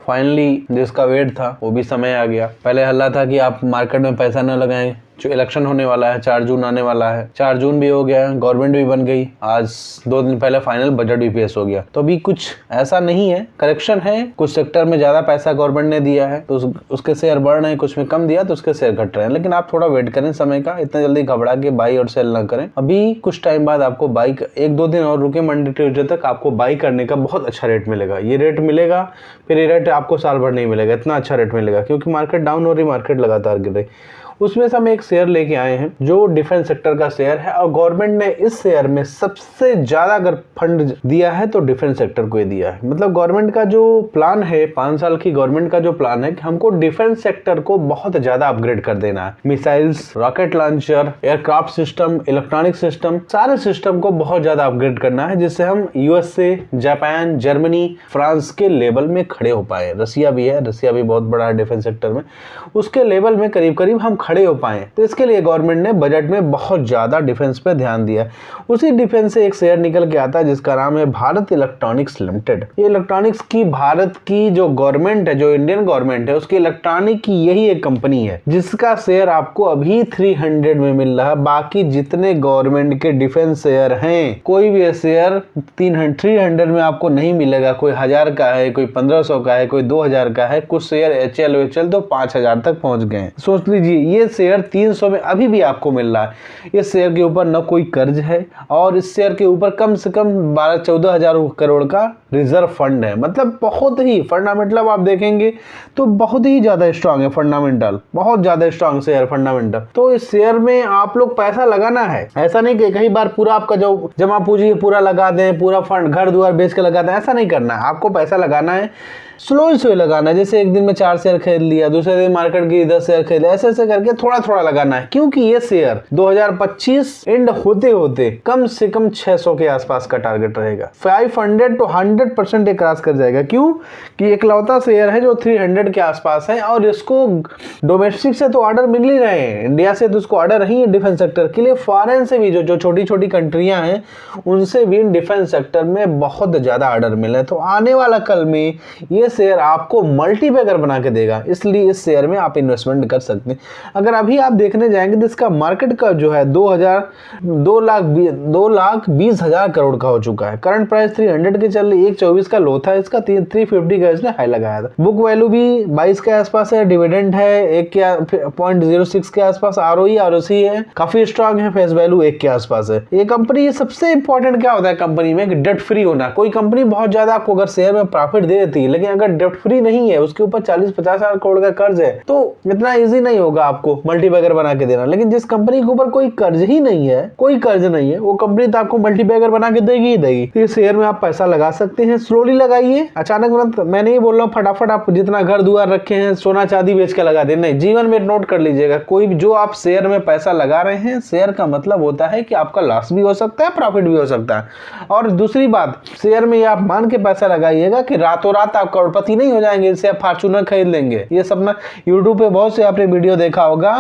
Finally जिसका wait था वो भी समय आ गया। पहले हल्ला था कि आप मार्केट में पैसा न लगाएं, जो इलेक्शन होने वाला है 4 जून आने वाला है। 4 जून भी हो गया, गवर्नमेंट भी बन गई, आज 2 दिन पहले फाइनल बजट भी पेश हो गया। तो अभी कुछ ऐसा नहीं है, करेक्शन है। कुछ सेक्टर में ज्यादा पैसा गवर्नमेंट ने दिया है तो उसके शेयर बढ़ रहे हैं, कुछ में कम दिया तो उसके शेयर घट रहे हैं। लेकिन आप थोड़ा वेट करें समय का, इतना जल्दी घबरा के बाई और सेल ना करें। अभी कुछ टाइम बाद आपको बाई, 1-2 दिन और रुके, मंडे ट्यूजडे तक आपको बाई करने का बहुत अच्छा रेट मिलेगा। ये रेट मिलेगा, फिर ये रेट आपको साल भर नहीं मिलेगा, इतना अच्छा रेट मिलेगा क्योंकि मार्केट डाउन हो रही, मार्केट लगातार गिर रही। उसमें से हम एक शेयर लेके आए हैं जो डिफेंस सेक्टर का शेयर है और गवर्नमेंट ने इस शेयर में सबसे ज्यादा अगर फंड दिया है तो डिफेंस सेक्टर को ही दिया है। मतलब गवर्नमेंट का जो प्लान है, 5 साल की गवर्नमेंट का जो प्लान है कि हमको डिफेंस सेक्टर को बहुत ज्यादा अपग्रेड कर देना है। Missiles, rocket launcher, aircraft system, electronic system, सारे सिस्टम को बहुत ज्यादा अपग्रेड करना है जिससे हम यूएसए, जापान, जर्मनी, फ्रांस के लेवल में खड़े हो पाए। रसिया भी है, रसिया भी बहुत बड़ा है डिफेंस सेक्टर में, उसके लेवल में करीब करीब हम खड़े हो पाए। तो इसके लिए गवर्नमेंट ने बजट में बहुत ज्यादा डिफेंस पे ध्यान दिया। उसी डिफेंस से एक शेयर निकल के आता है जिसका नाम है भारत इलेक्ट्रॉनिक्स लिमिटेड। ये इलेक्ट्रॉनिक्स की भारत की जो गवर्नमेंट है, जो इंडियन गवर्नमेंट है, उसकी इलेक्ट्रॉनिक की यही एक कंपनी है जिसका शेयर आपको अभी 300 में मिल रहा है। बाकी जितने गवर्नमेंट के डिफेंस शेयर हैं, कोई भी शेयर 300 में आपको नहीं मिलेगा। कोई 1000 का है, कोई 1500 का है, कोई 2000 का है, कुछ शेयर HL तो 5000 तक पहुंच गए। सोच लीजिए ये शेयर 300 में अभी भी आपको मिल रहा है। इस शेयर के ऊपर न कोई कर्ज है और इस शेयर के ऊपर कम से कम 12-14 हजार करोड़ का रिजर्व फंड है। मतलब बहुत ही फंडामेंटल आप देखेंगे तो बहुत ही ज्यादा स्ट्रांग है फंडामेंटल, बहुत ज्यादा स्ट्रांग शेयर फंडामेंटल। तो इस शेयर में आप लोग पैसा लगाना है, ऐसा नहीं कि कई बार पूरा आपका जो जमा पूंजी पूरा लगा दें, पूरा फंड घर द्वार बेच के लगा दें, ऐसा नहीं करना है। आपको पैसा लगाना है, स्लो लगाना है। जैसे एक दिन में 4 शेयर खरीद लिया, दूसरे दिन मार्केट की 10 शेयर खरीद लिया, ऐसे ऐसे करके थोड़ा थोड़ा लगाना है। क्योंकि ये शेयर 2025 एंड होते होते कम से कम 600 के आसपास का टारगेट रहेगा। 500 to 100% ये क्रॉस कर जाएगा। क्यों कि एकलौता शेयर है जो 300 के आसपास है और इसको डोमेस्टिक से तो ऑर्डर मिल ही रहे हैं, इंडिया से तो उसको ऑर्डर ही है डिफेंस सेक्टर के लिए। फॉरेन से भी जो छोटी छोटी कंट्रियां हैं उनसे भी डिफेंस सेक्टर में बहुत ज्यादा ऑर्डर मिले। तो आने वाला कल में ये शेयर आपको मल्टीबैगर बना के देगा, इसलिए इस शेयर में आप इन्वेस्टमेंट कर सकते हैं। अगर अभी आप देखने जाएंगे तो इसका मार्केट का जो है 2 लाख 20 हजार करोड़ का हो चुका है। करंट प्राइस 300 के चल रही, 124 का लो था इसका, 350 का इसने हाई लगाया था। बुक वैल्यू भी 22 के आसपास है, डिविडेंड है 1.06 के आसपास, ROE है काफी स्ट्रांग है, फेस वैल्यू 1 के आसपास है। ये कंपनी सबसे इंपॉर्टेंट क्या होता है कंपनी में, डेट फ्री होना। कोई कंपनी बहुत ज्यादा आपको अगर शेयर में प्रॉफिट दे देती है लेकिन अगर डेट फ्री नहीं है, उसके ऊपर 40-50 हजार करोड़ का कर्ज है, तो इतना इजी नहीं होगा आपको मल्टीबैगर बना के देना। लेकिन जिस कंपनी के ऊपर कोई कर्ज ही नहीं है, कोई कर्ज नहीं है, वो कंपनी तो आपको मल्टीबैगर बना के देगी ही देगी। तो इस शेयर में आप पैसा लगा सकते हैं, स्लोली लगाइए। अचानक मैं नहीं बोल रहा हूँ फटाफट आप जितना घर दुआर रखे हैं सोना चांदी बेच के लगा दे, नहीं। जीवन में नोट कर लीजिएगा, कोई भी जो आप शेयर में पैसा लगा रहे हैं, शेयर का मतलब होता है कि आपका लॉस भी हो सकता है, प्रॉफिट भी हो सकता है। और दूसरी बात, शेयर में आप मान के पैसा लगाइएगा कि रातों रात आप करोड़पति नहीं हो जाएंगे, इससे आप फॉर्च्यूनर खरीद लेंगे। ये सब ना यूट्यूब पे बहुत से आपने वीडियो देखा होगा,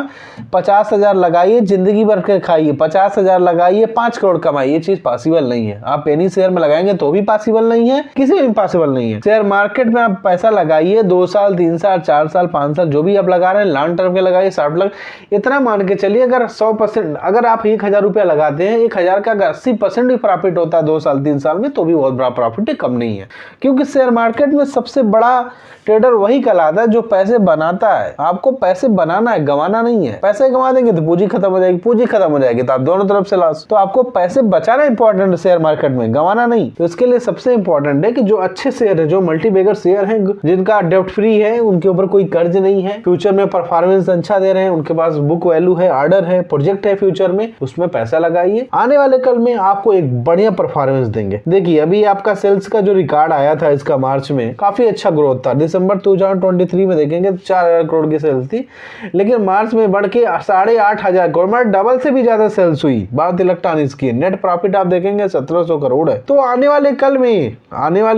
50 हजार लगाइए जिंदगी भर के खाइए, 50 हजार लगाइए 5 करोड़ कमाइए। ये चीज पॉसिबल नहीं है। आप पेनी शेयर में लगाएंगे तो भी पॉसिबल नहीं है, किसी में पॉसिबल नहीं है। शेयर मार्केट में आप पैसा लगाइए, 2 साल 3 साल 4 साल 5 साल जो भी आप लगा रहे हैं, लॉन्ग टर्म के लगाइए, शॉर्ट लग, इतना मान के चलिए अगर 100% अगर आप 1000 रुपया लगाते हैं, 1000 का अगर 80% भी प्रॉफिट होता है 2 साल 3 साल में, तो भी बहुत बड़ा प्रॉफिट है, कम नहीं है। क्योंकि शेयर मार्केट में सबसे बड़ा ट्रेडर वही कहलाता है जो पैसे बनाता है। आपको पैसे बनाना है, गंवाना नहीं है। पैसे गंवा देंगे तो पूंजी खत्म हो जाएगी, पूंजी खत्म हो जाएगी तो आप दोनों तरफ से लॉस। तो आपको पैसे बचाना इंपॉर्टेंट है शेयर मार्केट में, गंवाना नहीं। तो इसके लिए सबसे इंपॉर्टेंट है कि जो अच्छे शेयर है, जो मल्टीबैगर शेयर है, जिनका डेब्ट फ्री है, उनके ऊपर कोई कर्ज नहीं है, फ्यूचर में परफॉर्मेंस अच्छा दे रहे हैं, उनके पास बुक वैल्यू है, ऑर्डर है, प्रोजेक्ट है फ्यूचर में, उसमें पैसा लगाइए। आने वाले कल में आपको एक बढ़िया परफॉर्मेंस देंगे। देखिए अभी आपका सेल्स का जो रिकॉर्ड आया था इसका मार्च में, काफी अच्छा ग्रोथ था। दिसंबर 2023 में देखेंगे 4000 करोड़ की सेल्स थी, लेकिन मार्च में बढ़ के 8,500, गवर्नमेंट डबल से भी ज्यादा सेल्स हुई। बात इलेक्ट्रॉनिक्स की, नेट प्रॉफिट आप देखेंगे 1700 करोड़ है। तो आने वाले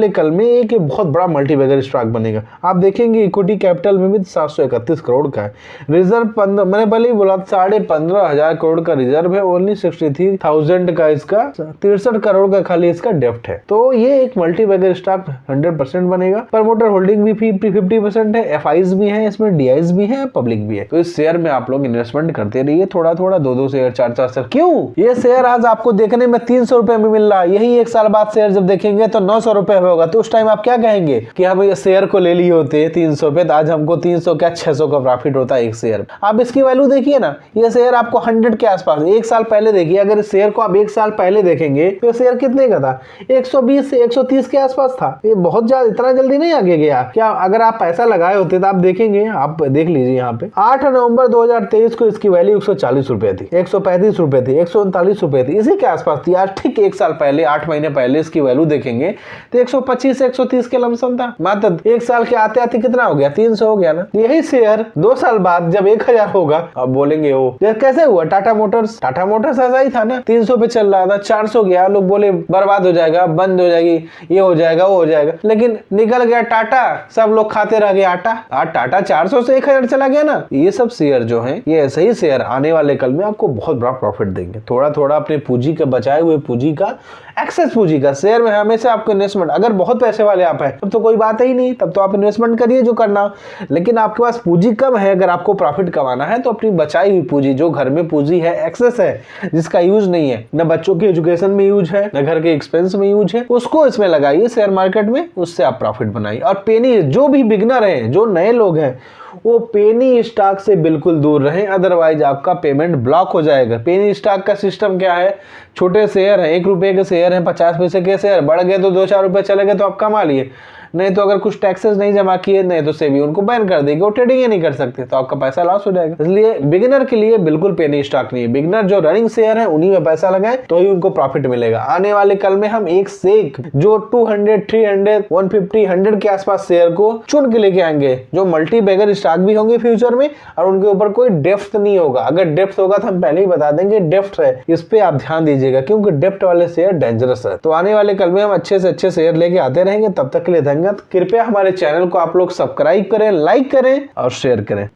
कल में एक बहुत बड़ा मल्टीबैगर स्टॉक बनेगा। आप देखेंगे इक्विटी कैपिटल में भी 731 करोड़ का है। रिजर्व मैंने पहले ही बोला 15,500 करोड़ का रिजर्व है, ओनली 63,000 का इसका 63 करोड़ का खाली इसका डेप्ट है। तो ये एक मल्टीबैगर स्टॉक 100% बनेगा। प्रमोटर होल्डिंग भी 50% है, एफआईज भी है, इसमें डीआईज भी है, पब्लिक भी है। तो इस शेयर में आप लोग इन्वेस्टमेंट करते रहिए, थोड़ा थोड़ा 2-2 शेयर 4-4 शेयर। क्यों ये शेयर आज आपको देखने में 300 रुपए में मिल रहा है, यही 1 साल बाद शेयर जब देखेंगे तो 900 रुपए में होगा। तो उस टाइम आप क्या कहेंगे कि हम ये शेयर को ले लिए होते 300 पे, तो आज हमको 300 क्या 600 का प्रॉफिट होता है एक शेयर। आप इसकी वैल्यू देखिए ना, ये शेयर आपको 100 के आसपास, 1 साल पहले देखिए, अगर इस शेयर को आप 1 साल पहले देखेंगे तो शेयर कितने का था? 120 से 130 के आसपास था। ये बहुत ज्यादा इतना जल्दी नहीं आगे गया। क्या अगर आप पैसा लगाए होते तो आप देखेंगे, आप देख लीजिए यहाँ पे 8 नवंबर 2023 को इसकी वैल्यू 140 रुपए थी, 135 रुपए थी, 139 रुपए थी, इसी के आसपास थी। आज ठीक 1 साल पहले, 8 महीने पहले इसकी वैल्यू देखेंगे तो 125 से 130 के लमसम था। मात्र 1 साल के आते आते कितना हो गया? 300 हो गया ना। यही शेयर 2 साल बाद जब 1000 होगा, अब बोलेंगे हो कैसे हुआ? टाटा मोटर्स ऐसा ही था ना, 300 पे चल रहा था, 400 गया, लोग बोले बर्बाद हो जाएगा, बंद हो जाएगी, ये हो जाएगा, वो हो जाएगा, लेकिन निकल गया टाटा, सब लोग खाते रह गए आटा। आज टाटा 400 से 1000 चला गया ना। ये सब शेयर जो हैं, ये ऐसे ही शेयर आने वाले कल में आपको बहुत बड़ा प्रॉफिट देंगे। थोड़ा थोड़ा अपने पूंजी का, बचाए हुए पूंजी का, एक्सेस पूंजी का शेयर में हमेशा आपको इन्वेस्टमेंट, अगर बहुत पैसे वाले आप हैं तब तो कोई बात ही नहीं, तब तो आप इन्वेस्टमेंट करिए जो करना। लेकिन आपके पास पूंजी कम है, अगर आपको प्रॉफिट कमाना है तो अपनी बचाई हुई पूंजी, जो घर में पूंजी है, एक्सेस है, जिसका यूज नहीं है, न बच्चों के एजुकेशन में यूज है, न घर के एक्सपेंस में यूज है, उसको इसमें लगाइए शेयर मार्केट में, उससे आप प्रॉफिट बनाइए। और पेनी, जो भी बिगनर है, जो नए लोग हैं, वो पेनी स्टॉक से बिल्कुल दूर रहें, अदरवाइज आपका पेमेंट ब्लॉक हो जाएगा। पेनी स्टॉक का सिस्टम क्या है? छोटे शेयर है, 1 रुपए के शेयर है, 50 पैसे के शेयर, बढ़ गए तो 2-4 रुपए चले गए तो आप कमा लिए, नहीं तो अगर कुछ टैक्सेस नहीं जमा किए, नहीं तो सेबी उनको बैन कर देगी, वो ट्रेडिंग ही नहीं कर सकते, तो आपका पैसा लॉस हो जाएगा। इसलिए बिगिनर के लिए बिल्कुल पेनी स्टॉक नहीं है। बिगिनर जो रनिंग शेयर है उन्हीं में पैसा लगाएं तो ही उनको प्रॉफिट मिलेगा। आने वाले कल में हम एक से एक जो 200, 300, 150, 100 के आसपास शेयर को चुन के लेके आएंगे, जो मल्टी बैगर स्टॉक भी होंगे फ्यूचर में, और उनके ऊपर कोई डेप्थ नहीं होगा। अगर डेप्थ होगा तो हम पहले ही बता देंगे डेप्थ है, इस पे आप ध्यान दीजिएगा, क्योंकि डेप्थ वाले शेयर डेंजरस है। तो आने वाले कल में हम अच्छे से अच्छे शेयर लेके आते रहेंगे। तब तक के लिए धन्यवाद। कृपया हमारे चैनल को आप लोग सब्सक्राइब करें, लाइक करें और शेयर करें।